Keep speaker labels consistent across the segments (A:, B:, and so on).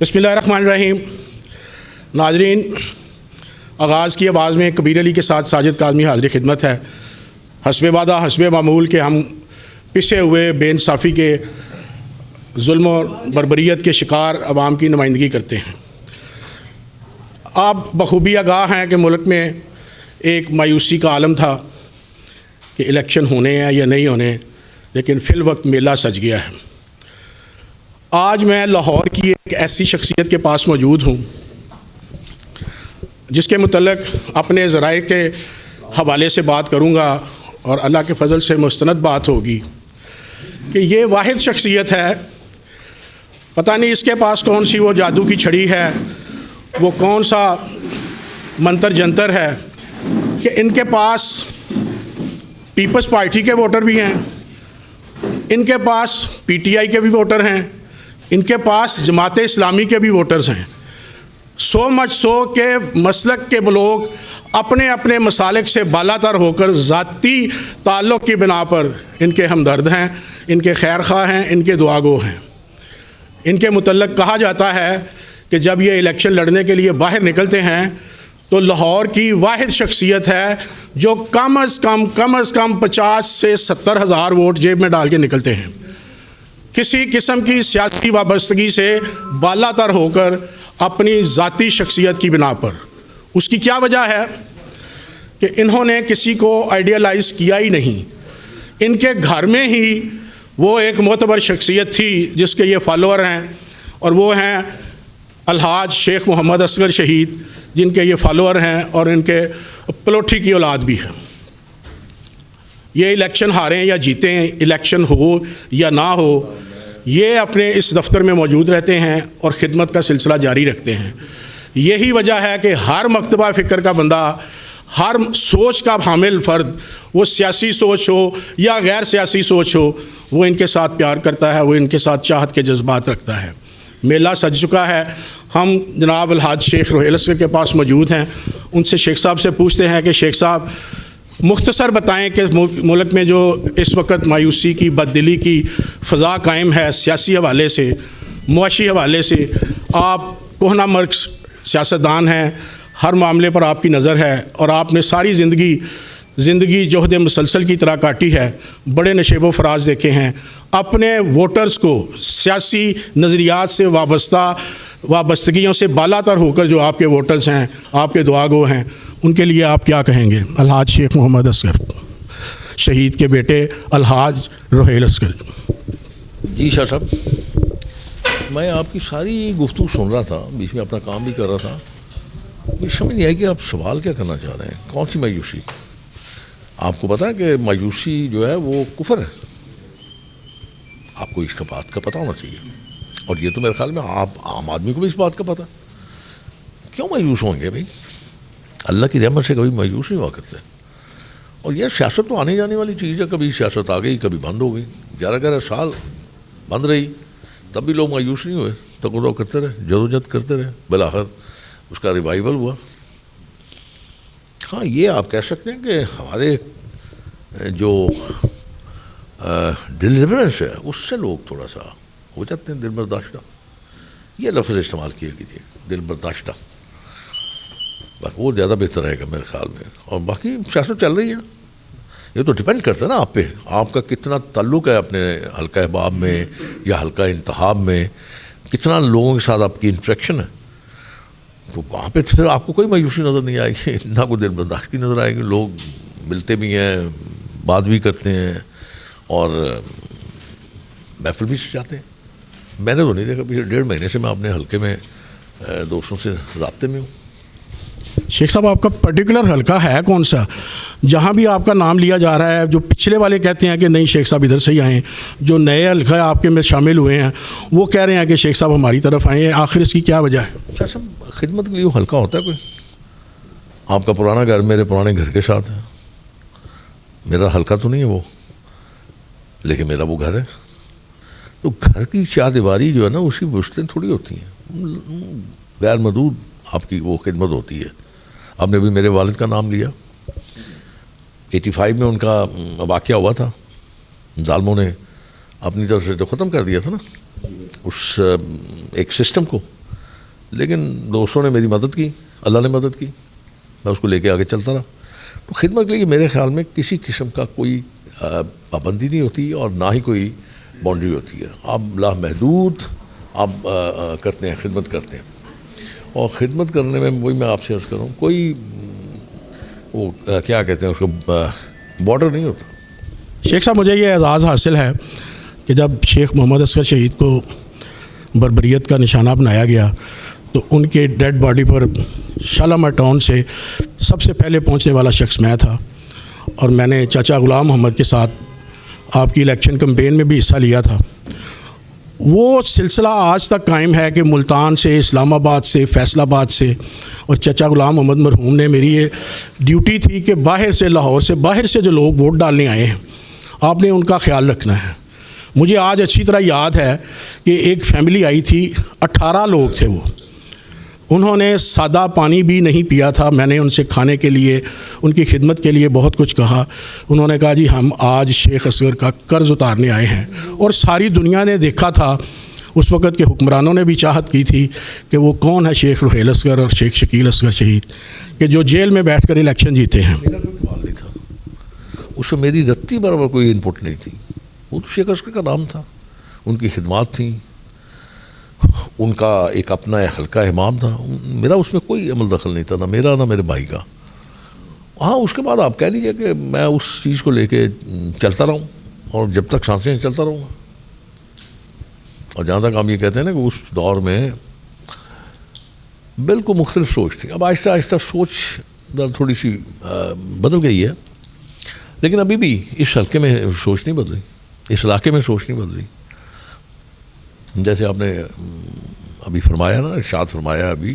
A: بسم اللہ الرحمن الرحیم. ناظرین، آغاز کی آواز میں کبیر علی کے ساتھ ساجد کاظمی حاضر خدمت ہے. حسب وعدہ حسب معمول کے ہم پسے ہوئے بے انصافی کے ظلم و بربریت کے شکار عوام کی نمائندگی کرتے ہیں. آپ بخوبی آگاہ ہیں کہ ملک میں ایک مایوسی کا عالم تھا کہ الیکشن ہونے ہیں یا نہیں ہونے، لیکن فی الوقت میلہ سج گیا ہے. آج میں لاہور کی ایک ایسی شخصیت کے پاس موجود ہوں جس کے متعلق اپنے ذرائع کے حوالے سے بات کروں گا اور اللہ کے فضل سے مستند بات ہوگی کہ یہ واحد شخصیت ہے، پتہ نہیں اس کے پاس کون سی وہ جادو کی چھڑی ہے، وہ کون سا منتر جنتر ہے کہ ان کے پاس پیپلز پارٹی کے ووٹر بھی ہیں، ان کے پاس پی ٹی آئی کے بھی ووٹر ہیں، ان کے پاس جماعت اسلامی کے بھی ووٹرز ہیں. سو مچ سو کہ مسلک کے لوگ اپنے اپنے مسالک سے بالا تر ہو کر ذاتی تعلق کی بنا پر ان کے ہمدرد ہیں، ان کے خیر خواہ ہیں، ان کے دعا گو ہیں. ان کے متعلق کہا جاتا ہے کہ جب یہ الیکشن لڑنے کے لیے باہر نکلتے ہیں تو لاہور کی واحد شخصیت ہے جو کم از کم 50 سے 70 ہزار ووٹ جیب میں ڈال کے نکلتے ہیں. کسی قسم کی سیاسی وابستگی سے بالا تر ہو کر اپنی ذاتی شخصیت کی بنا پر. اس کی کیا وجہ ہے کہ انہوں نے کسی کو آئیڈیالائز کیا ہی نہیں. ان کے گھر میں ہی وہ ایک معتبر شخصیت تھی جس کے یہ فالوور ہیں، اور وہ ہیں الحاج شیخ محمد اصغر شہید، جن کے یہ فالوور ہیں اور ان کے پلوٹھی کی اولاد بھی ہے. یہ الیکشن ہاریں یا جیتیں، الیکشن ہو یا نہ ہو، یہ اپنے اس دفتر میں موجود رہتے ہیں اور خدمت کا سلسلہ جاری رکھتے ہیں. یہی وجہ ہے کہ ہر مکتبہ فکر کا بندہ، ہر سوچ کا حامل فرد، وہ سیاسی سوچ ہو یا غیر سیاسی سوچ ہو، وہ ان کے ساتھ پیار کرتا ہے، وہ ان کے ساتھ چاہت کے جذبات رکھتا ہے. میلہ سج چکا ہے. ہم جناب الحاج شیخ روحیل اصغر کے پاس موجود ہیں. ان سے شیخ صاحب سے پوچھتے ہیں کہ شیخ صاحب مختصر بتائیں کہ ملک میں جو اس وقت مایوسی کی، بددلی کی فضا قائم ہے سیاسی حوالے سے، معاشی حوالے سے، آپ کوہنہ مرکز سیاستدان ہیں، ہر معاملے پر آپ کی نظر ہے اور آپ نے ساری زندگی جہد مسلسل کی طرح کاٹی ہے، بڑے نشیب و فراز دیکھے ہیں. اپنے ووٹرز کو سیاسی نظریات سے وابستگیوں سے بالا تر ہو کر جو آپ کے ووٹرز ہیں، آپ کے دعا گو ہیں، ان کے لیے آپ کیا کہیں گے؟ الحاج شیخ محمد اصغر شہید کے بیٹے الحاج روحیل اصغر.
B: جی شاہ صاحب، میں آپ کی ساری گفتگو سن رہا تھا، بیچ میں اپنا کام بھی کر رہا تھا. مجھے سمجھ نہیں آئی کہ آپ سوال کیا کرنا چاہ رہے ہیں. کون سی مایوسی؟ آپ کو پتہ ہے کہ مایوسی جو ہے وہ کفر ہے. آپ کو اس کا بات کا پتہ ہونا چاہیے، اور یہ تو میرے خیال میں آپ عام آدمی کو بھی اس بات کا پتہ. کیوں مایوس ہوں گے بھائی؟ اللہ کی رحمت سے کبھی مایوس نہیں ہوا کرتے. اور یہ سیاست تو آنے جانے والی چیز ہے. کبھی سیاست آ گئی، کبھی بند ہو گئی. 11 سال بند رہی، تب بھی لوگ مایوس نہیں ہوئے، تقرر کرتے رہے، جدوجہد کرتے رہے، بالآخر اس کا ریوائول ہوا. ہاں، یہ آپ کہہ سکتے ہیں کہ ہمارے جو ڈیلیورنس ہے اس سے لوگ تھوڑا سا ہو جاتے ہیں دل برداشتہ. یہ لفظ استعمال کیے کیجیے، دل برداشتہ، وہ زیادہ بہتر رہے گا میرے خیال میں. اور باقی سیاست چل رہی ہے. یہ تو ڈیپینڈ کرتا ہے نا آپ پہ، آپ کا کتنا تعلق ہے اپنے حلقہ احباب میں یا حلقہ انتخاب میں، کتنا لوگوں کے ساتھ آپ کی انٹریکشن ہے. تو وہاں پہ پھر آپ کو کوئی مایوسی نظر نہیں آئے گی، نہ کوئی دل برداشت کی نظر آئے گی. لوگ ملتے بھی ہیں، بات بھی کرتے ہیں اور محفل بھی سجاتے ہیں. میں نے تو نہیں دیکھا، پچھلے 1.5 مہینے سے میں اپنے حلقے میں دوستوں سے رابطے میں ہوں.
A: شیخ صاحب، آپ کا پرٹیکولر حلقہ ہے کون سا جہاں بھی آپ کا نام لیا جا رہا ہے؟ جو پچھلے والے کہتے ہیں کہ نہیں شیخ صاحب ادھر سے ہی آئیں، جو نئے حلقہ آپ کے میں شامل ہوئے ہیں وہ کہہ رہے ہیں کہ شیخ صاحب ہماری طرف آئیں. آخر اس کی کیا وجہ ہے؟
B: شاہ صاحب، خدمت کے لیے وہ حلقہ ہوتا ہے کوئی. آپ کا پرانا گھر میرے پرانے گھر کے ساتھ ہے. میرا حلقہ تو نہیں ہے وہ، لیکن میرا وہ گھر ہے. تو گھر کی چار دیواری جو ہے نا، اسی وسطیں تھوڑی ہوتی ہیں، غیر محدود آپ کی وہ خدمت ہوتی ہے. آپ نے بھی میرے والد کا نام لیا. 85 میں ان کا واقعہ ہوا تھا، ظالموں نے اپنی طرف سے تو ختم کر دیا تھا نا اس ایک سسٹم کو. لیکن دوستوں نے میری مدد کی, اللہ نے مدد کی, میں اس کو لے کے آگے چلتا رہا. تو خدمت کے لیے میرے خیال میں کسی قسم کا کوئی پابندی نہیں ہوتی اور نہ ہی کوئی باؤنڈری ہوتی ہے. آپ لامحدود آپ کرتے ہیں, خدمت کرتے ہیں, اور خدمت کرنے میں وہی میں آپ سے عرض کروں کوئی وہ کیا کہتے ہیں اس کو بارڈر نہیں ہوتا.
A: شیخ صاحب مجھے یہ اعزاز حاصل ہے کہ جب شیخ محمد اصغر شہید کو بربریت کا نشانہ بنایا گیا تو ان کے ڈیڈ باڈی پر شالامار ٹاؤن سے سب سے پہلے پہنچنے والا شخص میں تھا, اور میں نے چاچا غلام محمد کے ساتھ آپ کی الیکشن کمپین میں بھی حصہ لیا تھا. وہ سلسلہ آج تک قائم ہے کہ ملتان سے, اسلام آباد سے, فیصل آباد سے, اور چچا غلام محمد مرحوم نے میری یہ ڈیوٹی تھی کہ باہر سے, لاہور سے باہر سے جو لوگ ووٹ ڈالنے آئے ہیں آپ نے ان کا خیال رکھنا ہے. مجھے آج اچھی طرح یاد ہے کہ ایک فیملی آئی تھی, 18 لوگ تھے وہ, انہوں نے سادہ پانی بھی نہیں پیا تھا. میں نے ان سے کھانے کے لیے, ان کی خدمت کے لیے بہت کچھ کہا. انہوں نے کہا جی ہم آج شیخ اصغر کا قرض اتارنے آئے ہیں. اور ساری دنیا نے دیکھا تھا, اس وقت کے حکمرانوں نے بھی چاہت کی تھی کہ وہ کون ہے شیخ رحیل اصغر اور شیخ شکیل اصغر شہید کہ جو جیل میں بیٹھ کر الیکشن جیتے ہیں.
B: میرا کوئی سوال نہیں تھا, اس میں میری رتی برابر کوئی انپٹ نہیں تھی. وہ تو شیخ اصغر کا نام تھا, ان کی خدمات تھیں, ان کا ایک اپنا حلقہ امام تھا. میرا اس میں کوئی عمل دخل نہیں تھا, نہ میرا نہ میرے بھائی کا. ہاں اس کے بعد آپ کہہ لیجیے کہ میں اس چیز کو لے کے چلتا رہوں اور جب تک سانسیں چلتا رہوں گا. اور جہاں تک ہم یہ کہتے ہیں نا کہ اس دور میں بالکل مختلف سوچ تھی. اب آہستہ آہستہ سوچ تھوڑی سی بدل گئی ہے, لیکن ابھی بھی اس حلقے میں سوچ نہیں بدلی, اس علاقے میں سوچ نہیں بدلی. جیسے آپ نے ابھی فرمایا نا, ارشاد فرمایا ابھی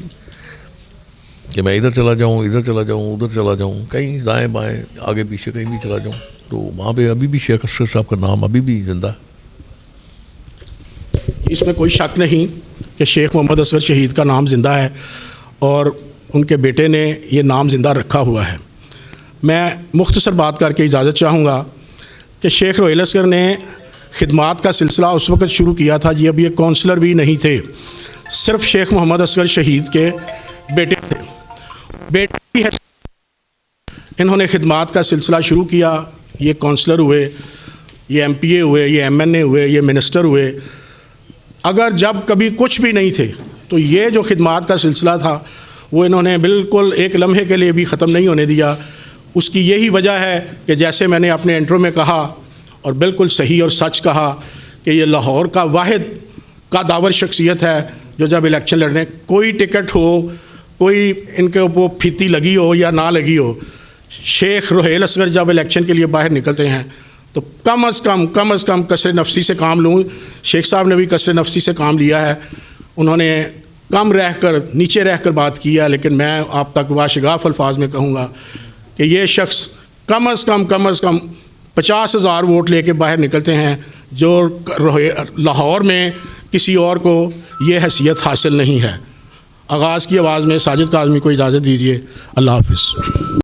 B: کہ میں ادھر چلا جاؤں, ادھر چلا جاؤں, ادھر چلا جاؤں, کہیں دائیں بائیں آگے پیچھے کہیں بھی چلا جاؤں, تو وہاں پہ ابھی بھی شیخ اصغر صاحب کا نام ابھی بھی زندہ ہے.
A: اس میں کوئی شک نہیں کہ شیخ محمد اصغر شہید کا نام زندہ ہے اور ان کے بیٹے نے یہ نام زندہ رکھا ہوا ہے. میں مختصر بات کر کے اجازت چاہوں گا کہ شیخ رحیل اصغر نے خدمات کا سلسلہ اس وقت شروع کیا تھا جی اب یہ کونسلر بھی نہیں تھے, صرف شیخ محمد اصغر شہید کے بیٹے تھے. بیٹے ہے انہوں نے خدمات کا سلسلہ شروع کیا, یہ کونسلر ہوئے, یہ ایم پی اے ہوئے, یہ ایم این اے ہوئے, یہ منسٹر ہوئے. اگر جب کبھی کچھ بھی نہیں تھے تو یہ جو خدمات کا سلسلہ تھا وہ انہوں نے بالکل ایک لمحے کے لیے بھی ختم نہیں ہونے دیا. اس کی یہی وجہ ہے کہ جیسے میں نے اپنے انٹرو میں کہا اور بالکل صحیح اور سچ کہا کہ یہ لاہور کا واحد قادور شخصیت ہے جو جب الیکشن لڑنے, کوئی ٹکٹ ہو, کوئی ان کے اوپر پھیتی لگی ہو یا نہ لگی ہو, شیخ رحیل اصغر جب الیکشن کے لیے باہر نکلتے ہیں تو کم از کم کثر نفسی سے کام لوں. شیخ صاحب نے بھی کثر نفسی سے کام لیا ہے, انہوں نے کم رہ کر, نیچے رہ کر بات کی ہے, لیکن میں آپ تک واشگاف الفاظ میں کہوں گا کہ یہ شخص کم از کم 50,000 ووٹ لے کے باہر نکلتے ہیں جو لاہور میں کسی اور کو یہ حیثیت حاصل نہیں ہے. آغاز کی آواز میں ساجد کاظمی کو اجازت دیجیے. اللہ حافظ.